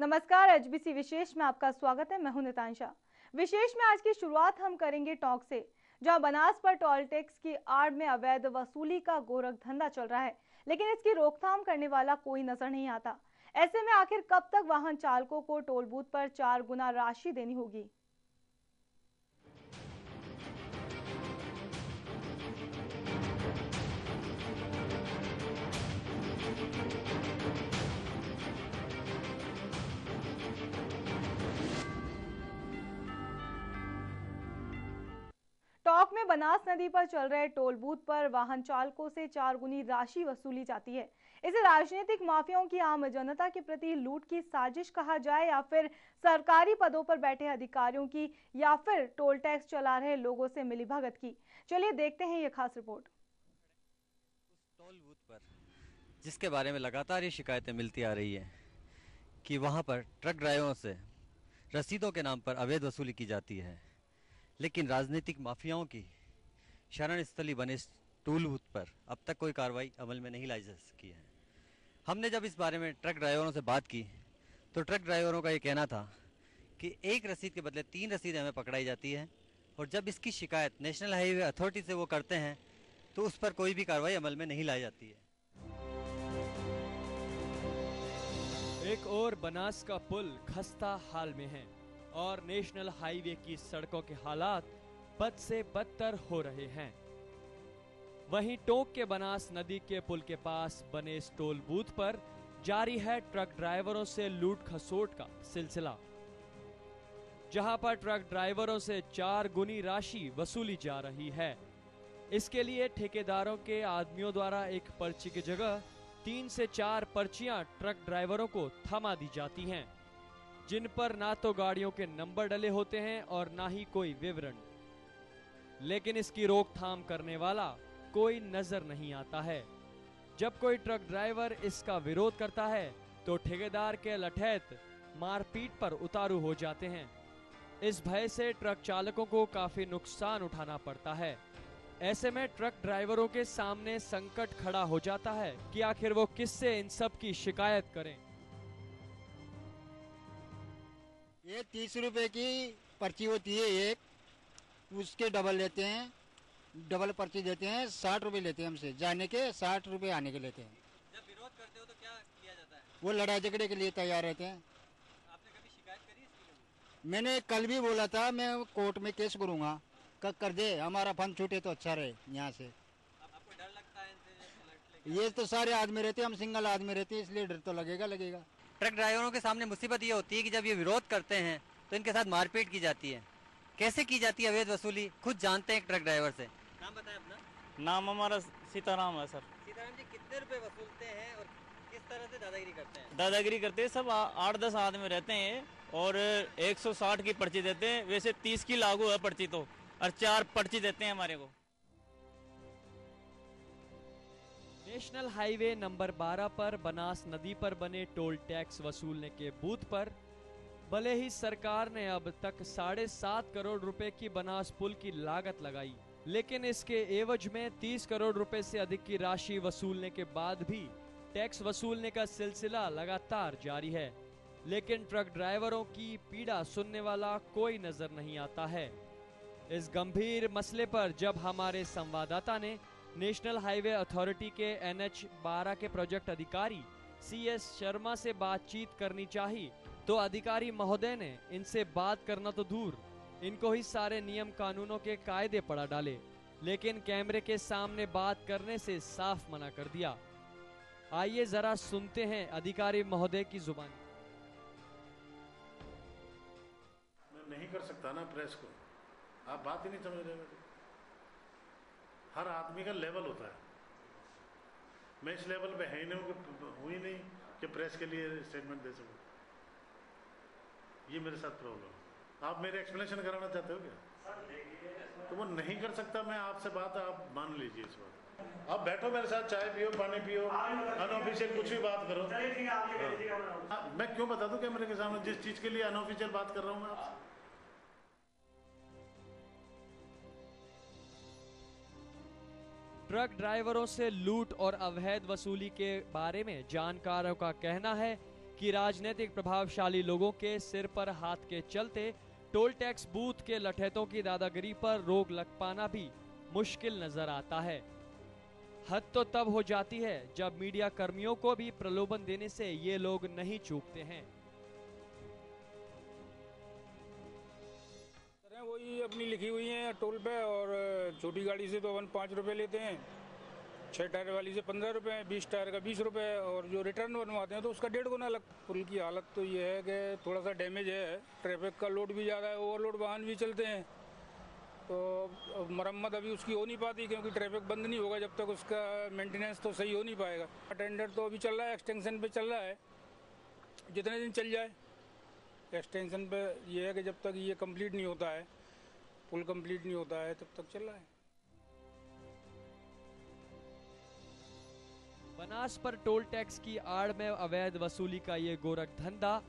नमस्कार, एचबीसी विशेष में आपका स्वागत है। मैं हूं नितांशा। विशेष में आज की शुरुआत हम करेंगे टोंक से, जहां बनास पर टोल टैक्स की आड़ में अवैध वसूली का गोरख धंधा चल रहा है, लेकिन इसकी रोकथाम करने वाला कोई नजर नहीं आता। ऐसे में आखिर कब तक वाहन चालकों को टोल बूथ पर 4 गुना राशि देनी होगी? टोंक में बनास नदी पर चल रहे टोल बूथ पर वाहन चालकों से 4 गुनी राशि वसूली जाती है। इसे राजनीतिक माफियाओं की आम जनता के प्रति लूट की साजिश कहा जाए, या फिर सरकारी पदों पर बैठे अधिकारियों की, या फिर टोल टैक्स चला रहे लोगों से मिलीभगत की। चलिए देखते हैं ये खास रिपोर्ट। उस टोल बूथ पर जिसके बारे में लगातार ये शिकायतें मिलती आ रही हैं कि वहाँ पर ट्रक ड्राइवरों से रसीदों के नाम पर अवैध वसूली की जाती है, लेकिन राजनीतिक माफियाओं की शरण स्थली बने इस टोल बूथ पर अब तक कोई कार्रवाई अमल में नहीं लाई जा सकी है। हमने जब इस बारे में ट्रक ड्राइवरों से बात की तो ट्रक ड्राइवरों का ये कहना था कि एक रसीद के बदले 3 रसीदें हमें पकड़ाई जाती है, और जब इसकी शिकायत नेशनल हाईवे अथॉरिटी से वो करते हैं तो उस पर कोई भी कार्रवाई अमल में नहीं लाई जाती है। एक और बनास का पुल खस्ता हाल में है और नेशनल हाईवे की सड़कों के हालात बद से बदतर हो रहे हैं। वहीं टोंक के बनास नदी के पुल के पास बने इस टोल बूथ पर जारी है ट्रक ड्राइवरों से लूट खसोट का सिलसिला, जहां पर ट्रक ड्राइवरों से 4 गुनी राशि वसूली जा रही है। इसके लिए ठेकेदारों के आदमियों द्वारा एक पर्ची की जगह 3 से 4 पर्चियां ट्रक ड्राइवरों को थमा दी जाती हैं, जिन पर ना तो गाड़ियों के नंबर डले होते हैं और ना ही कोई विवरण। लेकिन इसकी रोकथाम करने वाला कोई नजर नहीं आता है। जब कोई ट्रक ड्राइवर इसका विरोध करता है तो ठेकेदार के लठैत मारपीट पर उतारू हो जाते हैं। इस भय से ट्रक चालकों को काफी नुकसान उठाना पड़ता है। ऐसे में ट्रक ड्राइवरों के सामने संकट खड़ा हो जाता है कि आखिर वो किससे इन सब की शिकायत करें। ये 30 रुपए की पर्ची होती है एक, उसके डबल लेते हैं, डबल पर्ची देते हैं। 60 रुपए लेते हैं हमसे जाने के, 60 रुपए आने के लेते हैं। जब विरोध करते हो तो क्या किया जाता है? वो लड़ाई झगड़े के लिए तैयार रहते हैं। आपने कभी शिकायत करी इसके लिए? मैंने कल भी बोला था मैं कोर्ट में केस करूंगा, कर दे, हमारा फंड छूटे तो अच्छा रहे यहाँ से। आपको डर लगता है इनसे? ये तो सारे आदमी रहते हैं, हम सिंगल आदमी रहते हैं, इसलिए डर तो लगेगा। ट्रक ड्राइवरों के सामने मुसीबत ये होती है कि जब ये विरोध करते हैं तो इनके साथ मारपीट की जाती है। कैसे की जाती है अवैध वसूली, खुद जानते हैं एक ट्रक ड्राइवर से। नाम बताएं अपना। नाम हमारा सीताराम है सर। सीताराम जी, कितने रुपए वसूलते हैं और किस तरह से दादागिरी करते हैं? दादागिरी करते हैं सब, 8-10 आदमी रहते हैं और 160 की पर्ची देते हैं। वैसे 30 की लागू है पर्ची तो, और 4 पर्ची देते हैं हमारे को। नेशनल हाईवे नंबर 12 पर बनास नदी पर बने टोल टैक्स वसूलने के बूथ पर भले ही सरकार ने अब तक 7.5 करोड़ रुपए की बनास पुल की लागत लगाई, लेकिन इसके एवज में 30 करोड़ रुपए से अधिक की राशि वसूलने के बाद भी टैक्स वसूलने का सिलसिला लगातार जारी है। लेकिन ट्रक ड्राइवरों की पीड़ा सुनने वाला कोई नजर नहीं आता है। इस गंभीर मसले पर जब हमारे संवाददाता ने नेशनल हाईवे अथॉरिटी के NH 12 के प्रोजेक्ट अधिकारी CS शर्मा से बातचीत करनी चाहिए तो अधिकारी महोदय ने इनसे बात करना तो दूर, इनको ही सारे नियम कानूनों के कायदे पढ़ा डाले, लेकिन कैमरे के सामने बात करने से साफ मना कर दिया। आइए जरा सुनते हैं अधिकारी महोदय की जुबान। मैं नहीं कर सकता ना प्रेस को, आप बात ही नहीं समझ रहे मेरी। हर आदमी का लेवल होता है, मैं इस लेवल पे है ही नहीं कि प्रेस के लिए स्टेटमेंट दे सकूं। ये मेरे साथ प्रॉब्लम। आप मेरे एक्सप्लेनेशन कराना चाहते हो क्या? तो वो नहीं कर सकता मैं आपसे बात, आप मान लीजिए इस बात। आप बैठो मेरे साथ, चाय पियो, पानी पियो, अनऑफिशियल कुछ भी बात करो। मैं क्यों बता दूं कैमरे के सामने जिस चीज के लिए अनऑफिशियल बात कर रहा हूं मैं आपसे? ट्रक ड्राइवरों से लूट और अवैध वसूली के बारे में जानकारों का कहना है कि राजनीतिक प्रभावशाली लोगों के सिर पर हाथ के चलते टोल टैक्स बूथ के लठैतों की दादागिरी पर रोक लग पाना भी मुश्किल नजर आता है। हद तो तब हो जाती है जब मीडिया कर्मियों को भी प्रलोभन देने से ये लोग नहीं चूकते हैं। वही अपनी लिखी हुई है टोल पे, और छोटी गाड़ी से तो 5 रुपए लेते हैं, 6 टायर वाली से 15 रुपए, 20 टायर का 20 रुपए, और जो रिटर्न बनवाते हैं तो उसका 1.5 गुना अलग। पुल की हालत तो ये है कि थोड़ा सा डैमेज है, ट्रैफिक का लोड भी ज़्यादा है, ओवरलोड वाहन भी चलते हैं, तो मरम्मत अभी उसकी हो नहीं पाती क्योंकि ट्रैफिक बंद नहीं होगा जब तक उसका मेंटेनेंस तो सही हो नहीं पाएगा। टेंडर तो अभी चल रहा है, एक्सटेंशन पे चल रहा है, जितने दिन चल जाए। एक्सटेंशन पे ये है कि जब तक ये कंप्लीट नहीं होता है, पुल कंप्लीट नहीं होता है, तब तक चल रहा है। बनास पर टोल टैक्स की आड़ में अवैध वसूली का ये गोरख धंधा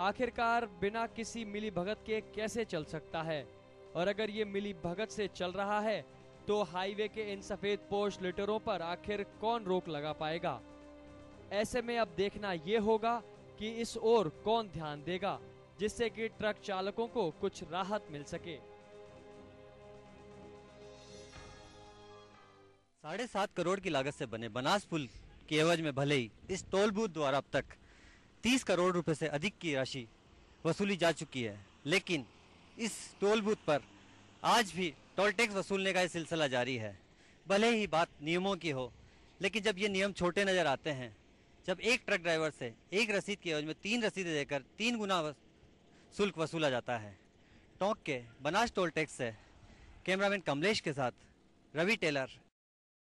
आखिरकार बिना किसी मिली भगत के कैसे चल सकता है? और अगर ये मिली भगत से चल रहा है तो हाईवे के इन सफेद पोश लीटरों पर आखिर कौन रोक लगा पाएगा? ऐसे में अब देखना ये होगा कि इस ओर कौन ध्यान देगा, जिससे कि ट्रक चालकों को कुछ राहत मिल सके। 7.5 करोड़ की लागत से बने बनास पुल के एवज में भले ही इस टोल बूथ द्वारा अब तक 30 करोड़ रुपए से अधिक की राशि वसूली जा चुकी है, लेकिन इस टोल बूथ पर आज भी टोल टैक्स वसूलने का ये सिलसिला जारी है। भले ही बात नियमों की हो, लेकिन जब ये नियम छोटे नजर आते हैं, जब एक ट्रक ड्राइवर से एक रसीद के एवज में 3 रसीदें देकर 3 गुना शुल्क वसूला जाता है। टोंक के बनास टोल टैक्स से कैमरामैन कमलेश के साथ रवि टेलर,